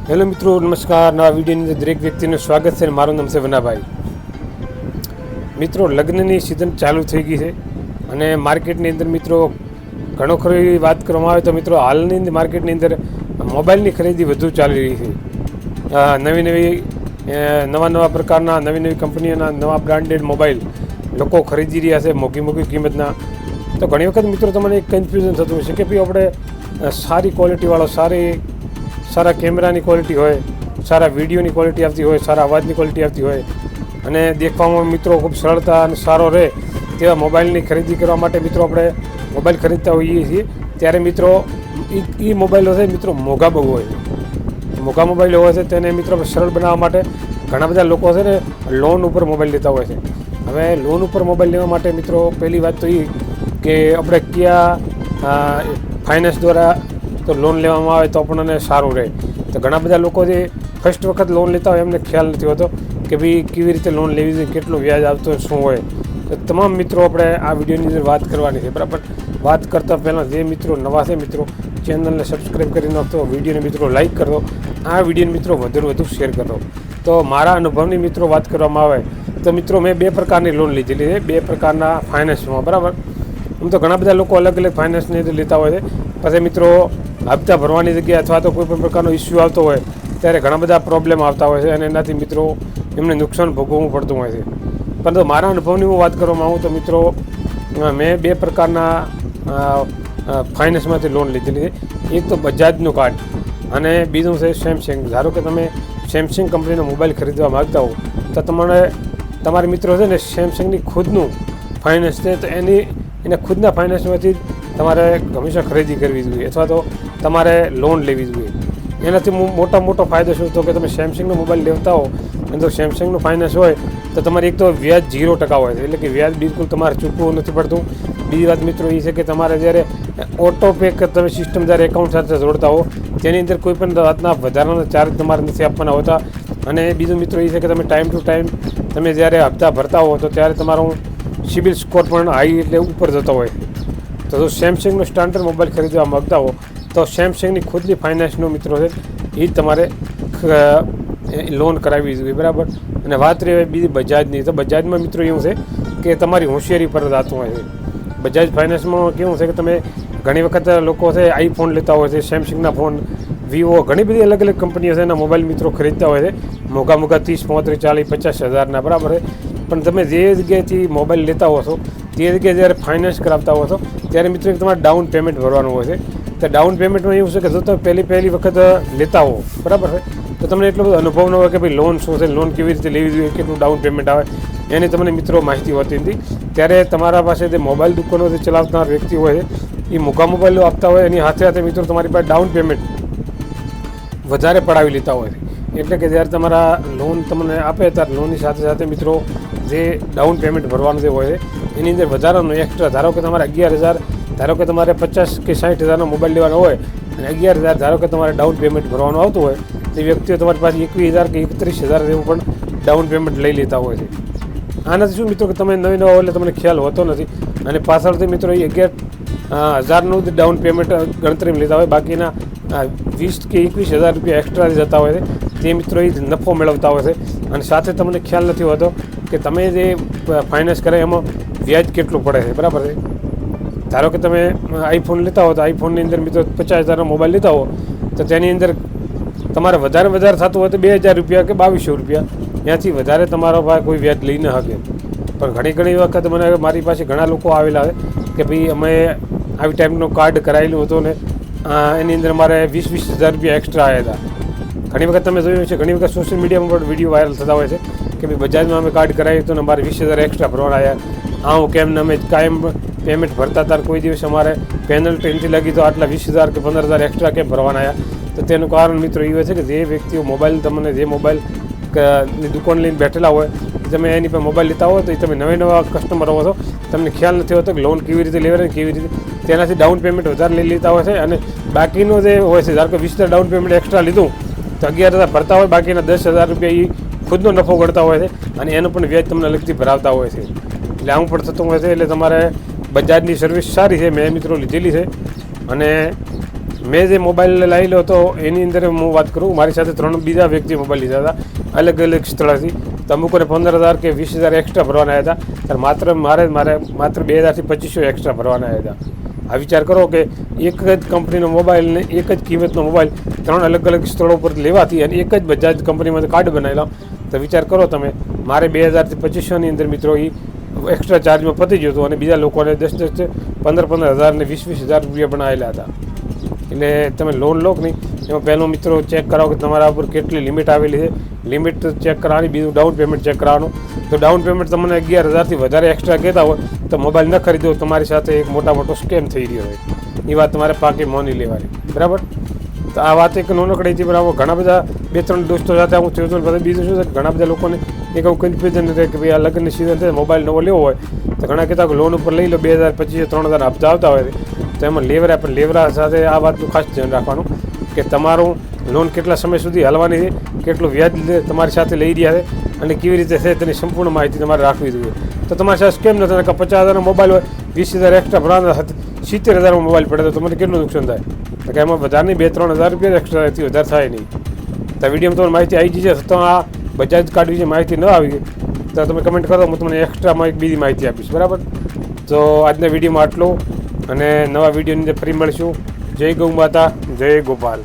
Hello મિત્રો, નમસ્કાર. નવા વિડીયોની અંદર દરેક વ્યક્તિનું સ્વાગત છે. મારું નામ છે વનાભાઈ. મિત્રો, લગ્નની સિઝન ચાલુ થઈ ગઈ છે અને માર્કેટની અંદર મિત્રો ઘણો ખરી વાત કરવામાં આવે તો મિત્રો હાલની માર્કેટની અંદર મોબાઈલની ખરીદી વધુ ચાલી રહી છે. નવા પ્રકારના નવી કંપનીઓના નવા બ્રાન્ડેડ મોબાઈલ લોકો ખરીદી રહ્યા છે મોંઘી કિંમતના. તો ઘણી વખત મિત્રો તમને એક કન્ફ્યુઝન થતું હશે કે ભાઈ આપણે સારી ક્વોલિટીવાળો સારા કેમેરાની ક્વોલિટી હોય, સારા વિડીયોની ક્વોલિટી આવતી હોય, સારા અવાજની ક્વોલિટી આવતી હોય અને દેખવામાં મિત્રો ખૂબ સરળતા અને સારો રહે તેવા મોબાઈલની ખરીદી કરવા માટે મિત્રો આપણે મોબાઈલ ખરીદતા હોઈએ છીએ. ત્યારે મિત્રો એ મોબાઈલો છે મિત્રો મોંઘા બહુ હોય છે. મોંઘા મોબાઈલ હોય છે તેને મિત્રો સરળ બનાવવા માટે ઘણા બધા લોકો છે ને લોન ઉપર મોબાઈલ લેતા હોય છે. હવે લોન ઉપર મોબાઈલ લેવા માટે મિત્રો પહેલી વાત તો એ કે આપણે કયા ફાઇનાન્સ દ્વારા તો લોન લેવામાં આવે તો આપણને સારું રહે. તો ઘણા બધા લોકો જે ફર્સ્ટ વખત લોન લેતા હોય એમને ખ્યાલ નથી હોતો કે ભાઈ કેવી રીતે લોન લેવી જોઈએ, કેટલું વ્યાજ આવતું હોય, શું હોય. તો તમામ મિત્રો આપણે આ વિડીયોની અંદર વાત કરવાની છે. બરાબર, વાત કરતાં પહેલાં જે મિત્રો નવા છે મિત્રો ચેનલને સબસ્ક્રાઈબ કરી નાખતો, વિડીયોને મિત્રો લાઇક કરતો, આ વિડીયોને મિત્રો વધુ શેર કરતો. તો મારા અનુભવની મિત્રો વાત કરવામાં આવે તો મિત્રો મેં 2 પ્રકારની લોન લીધેલી છે, 2 પ્રકારના ફાઇનાન્સમાં. બરાબર, આમ તો ઘણા બધા લોકો અલગ ફાઇનાન્સની અંદર લેતા હોય છે. પછી મિત્રો હપ્તા ભરવાની જગ્યાએ અથવા તો કોઈ પણ પ્રકારનો ઇસ્યુ આવતો હોય ત્યારે ઘણા બધા પ્રોબ્લેમ આવતા હોય છે અને એનાથી મિત્રો એમને નુકસાન ભોગવવું પડતું હોય છે. પરંતુ મારા અનુભવની હું વાત કરવા માગું તો મિત્રો મેં 2 પ્રકારના ફાઇનાન્સમાંથી લોન લીધેલી છે. એક તો બજાજનું કાર્ડ અને બીજું છે સેમસંગ. ધારો કે તમે સેમસંગ કંપનીનો મોબાઈલ ખરીદવા માગતા હો તો તમારા મિત્રો છે ને સેમસંગની ખુદનું ફાઇનાન્સ છે તો એના ખુદના ફાઇનાન્સમાંથી તમારે હંમેશા ખરીદી કરવી જોઈએ અથવા તો તમારે લોન લેવી જોઈએ. એનાથી મોટો ફાયદો શું તો કે તમે સેમસંગનો મોબાઈલ લેતા હો અને તો સેમસંગનું ફાઇનાન્સ હોય તો તમારે એક તો વ્યાજ 0% હોય છે, એટલે કે વ્યાજ બિલકુલ તમારે ચૂકવવું નથી પડતું. બીજી વાત મિત્રો એ છે કે તમારે જ્યારે ઓટો પે તમે સિસ્ટમ જ્યારે એકાઉન્ટ સાથે જોડતા હો તેની અંદર કોઈ પણ જાતના વધારાના ચાર્જ તમારે નથી આપવાના હોતા. અને બીજું મિત્રો એ છે કે તમે ટાઈમ ટુ ટાઈમ તમે જ્યારે હપ્તા ભરતા હો તો ત્યારે તમારો સિબિલ સ્કોર પણ હાઈ એટલે ઉપર જતો હોય. તો જો સેમસંગનો સ્ટાન્ડર્ડ મોબાઈલ ખરીદવા માગતા હો તો સેમસંગની ખુદની ફાઇનાન્સનો મિત્રો છે એ જ તમારે લોન કરાવવી જોઈએ. બરાબર, અને વાત રહી બીજી બજાજની, તો બજાજમાં મિત્રો એવું છે કે તમારી હોશિયારી પર જાતું હોય છે. બજાજ ફાઇનાન્સમાં કેવું છે કે તમે ઘણી વખત લોકો છે આઈફોન લેતા હોય છે, સેમસંગના ફોન, વિવો, ઘણી બધી અલગ કંપનીઓ છે એના મોબાઈલ મિત્રો ખરીદતા હોય છે મોંઘા 30, 35, 40, 50 હજારના. બરાબર છે, પણ તમે જે જગ્યાએથી મોબાઈલ લેતા હો છો તે જગ્યાએ જ્યારે ફાઇનાન્સ કરાવતા હો છો ત્યારે મિત્રો તમારે ડાઉન પેમેન્ટ ભરવાનું હોય છે. તો ડાઉન પેમેન્ટમાં એવું છે કે જો તમે પહેલી વખત લેતા હો, બરાબર છે, તો તમને એટલો બધો અનુભવ ન હોય કે ભાઈ લોન શું છે, લોન કેવી રીતે લેવી જોઈએ, કેટલું ડાઉન પેમેન્ટ આવે એની તમને મિત્રો માહિતી હોતી નથી. ત્યારે તમારા પાસે જે મોબાઈલ દુકાનો જે ચલાવતા વ્યક્તિ હોય છે એ મોંઘા મોબાઈલો આપતા હોય એની સાથે મિત્રો તમારી પાસે ડાઉન પેમેન્ટ વધારે પડાવી લેતા હોય છે. એટલે કે જ્યારે તમારા લોન તમને આપે ત્યારે લોનની સાથે મિત્રો જે ડાઉન પેમેન્ટ ભરવાનું જે હોય છે એની અંદર વધારાનું એક્સ્ટ્રા, ધારો કે તમારે 11,000, ધારો કે તમારે 50 કે 60,000નો મોબાઈલ લેવાનો હોય અને 11,000 ધારો કે તમારે ડાઉન પેમેન્ટ ભરવાનું આવતું હોય તો વ્યક્તિઓ તમારી પાસે 21,000 કે 31,000 જેવું પણ ડાઉન પેમેન્ટ લઈ લેતા હોય છે. આનાથી શું મિત્રો કે તમે નવા હોય એટલે તમને ખ્યાલ હોતો નથી અને પાછળથી મિત્રો એ 11,000નું જ ડાઉન પેમેન્ટ ગણતરીમાં લેતા હોય, બાકીના 20 કે 21,000 રૂપિયા એક્સ્ટ્રા જતા હોય છે તે મિત્રો એ નફો મેળવતા હોય છે. અને સાથે તમને ખ્યાલ નથી હોતો કે તમે જે ફાઇનાન્સ કરે એમાં વ્યાજ કેટલું પડે છે. બરાબર છે, ધારો કે તમે આઈફોન લેતા હો તો આઈફોનની અંદર મિત્રો 50,000નો મોબાઈલ લેતા હો તો તેની અંદર તમારે વધારે થતું હોય તો 2,000 રૂપિયા કે 2,200 રૂપિયા, ત્યાંથી વધારે તમારો પાસે કોઈ વ્યાજ લઈ ન શકે. પણ ઘણી વખત મારી પાસે ઘણા લોકો આવેલા છે કે ભાઈ અમે આવી ટાઈપનું કાર્ડ કરાવેલું હતું ને એની અંદર મારે 20,000 રૂપિયા એક્સ્ટ્રા આવ્યા હતા. ઘણી વખત તમે જોયું છે, ઘણી વખત સોશિયલ મીડિયામાં પણ વિડીયો વાયરલ થતા હોય છે કે ભાઈ બજાજમાં અમે કાર્ડ કરાવ્યું હતું ને અમારે 20,000 એક્સ્ટ્રા ભરવાના આવ્યા. હું કેમ ને અમે કાયમ પેમેન્ટ ભરતા હતા, કોઈ દિવસ અમારે પેનલ્ટી નથી લાગી તો આટલા 20,000 કે 15,000 એક્સ્ટ્રા કેમ ભરવાના આવ્યા. તો તેનું કારણ મિત્રો એ હોય છે કે જે વ્યક્તિઓ મોબાઈલ તમને જે મોબાઈલની દુકાન લઈને બેઠેલા હોય તમે એની પર મોબાઈલ લેતા હોય તો એ તમે નવા કસ્ટમર હો છો, તમને ખ્યાલ નથી હોતો કે લોન કેવી રીતે લેવાની, કેવી રીતે તેનાથી ડાઉન પેમેન્ટ વધારે લઈ લેતા હોય છે. અને બાકીનો જે હોય છે, ધારો કે 20,000 ડાઉન પેમેન્ટ એક્સ્ટ્રા લીધું તો 11,000 ભરતા હોય, બાકીના 10,000 રૂપિયા એ ખુદનો નફો ગણતા હોય છે અને એનો પણ વ્યાજ તમને અલગથી ભરાવતા હોય છે. એટલે આવું પણ થતું હોય છે. એટલે તમારે બજાજની સર્વિસ સારી છે, મેં મિત્રો લીધેલી છે અને મેં જે મોબાઈલ લાવી લો હતો એની અંદર હું વાત કરું, મારી સાથે 3 બીજા વ્યક્તિ મોબાઈલ લીધા હતા અલગ અલગ સ્થળેથી. તો અમુકોને 15,000 કે 20,000 એક્સ્ટ્રા ભરવાના આવ્યા હતા, માત્ર મારે 2,000 થી 2,500 એક્સ્ટ્રા ભરવાના આવ્યા હતા. આ વિચાર કરો કે એક જ કંપનીનો મોબાઈલ ને એક જ કિંમતનો મોબાઈલ 3 અલગ અલગ સ્થળો પર લેવાથી અને એક જ બજાજ કંપનીમાંથી કાર્ડ બનાવેલા. તો વિચાર કરો તમે, મારે 2,000 થી 2,500ની અંદર મિત્રો એ એક્સ્ટ્રા ચાર્જમાં પતી ગયું હતું અને બીજા લોકોને 10,000 15,000 ને 20,000 રૂપિયા પણ આવેલા હતા. એટલે તમે લોન લો કે નહીં, એમાં પહેલો મિત્રો ચેક કરાવો કે તમારા ઉપર કેટલી લિમિટ આવેલી છે. લિમિટ ચેક કરવાની, બીજું ડાઉન પેમેન્ટ ચેક કરવાનું. તો ડાઉન પેમેન્ટ તમને 11,000થી વધારે એક્સ્ટ્રા કહેતા હોય તો મોબાઈલ ન ખરીદો, તમારી સાથે એક મોટો સ્કેમ થઈ રહ્યો હોય. એ વાત તમારે પાકી માની લેવાની, બરાબર. તો આ વાત એક નાનકડી હતી, બરાબર. ઘણા બધા 2-3 દોસ્તો સાથે હું થયો હતો. બીજું શું છે, ઘણા બધા લોકોને એક એવું કન્ફ્યુઝન રહે કે ભાઈ આ લગ્નની સિઝન છે, મોબાઈલ નવો લેવો હોય તો ઘણા કહેતા કે લોન ઉપર લઈ લો, 2,000 2,500 3,000 હપ્તા આવતા હોય તો એમાં લેવરા. પણ લેવરા સાથે આ વાતનું ખાસ ધ્યાન રાખવાનું કે તમારું લોન કેટલા સમય સુધી હલવાની છે, કેટલું વ્યાજ તમારી સાથે લઈ રહ્યા છે અને કેવી રીતે છે તેની સંપૂર્ણ માહિતી તમારે રાખવી જોઈએ. તો તમારી સાથે સ્કેમ ન થાય કે 50,000નો મોબાઈલ હોય, 20,000 એક્સ્ટ્રા ભરવાના 70,000માં મોબાઈલ પડે તો તમને કેટલું નુકસાન થાય. કે એમાં વધારે નહીં, 2-3 હજાર રૂપિયા એક્સ્ટ્રાથી વધારે થાય નહીં. તો વિડીયોમાં તમારી માહિતી આવી જશે. તો આ બજાજ કાર્ડ વિશે માહિતી ન આવી તો તમે કમેન્ટ કરો, હું તમને એક્સ્ટ્રામાં એક બીજી માહિતી આપીશ, બરાબર. તો આજના વિડીયોમાં આટલું અને નવા વિડીયોની અંદર ફરી મળીશું. જય ગૌ માતા, જય ગોપાલ.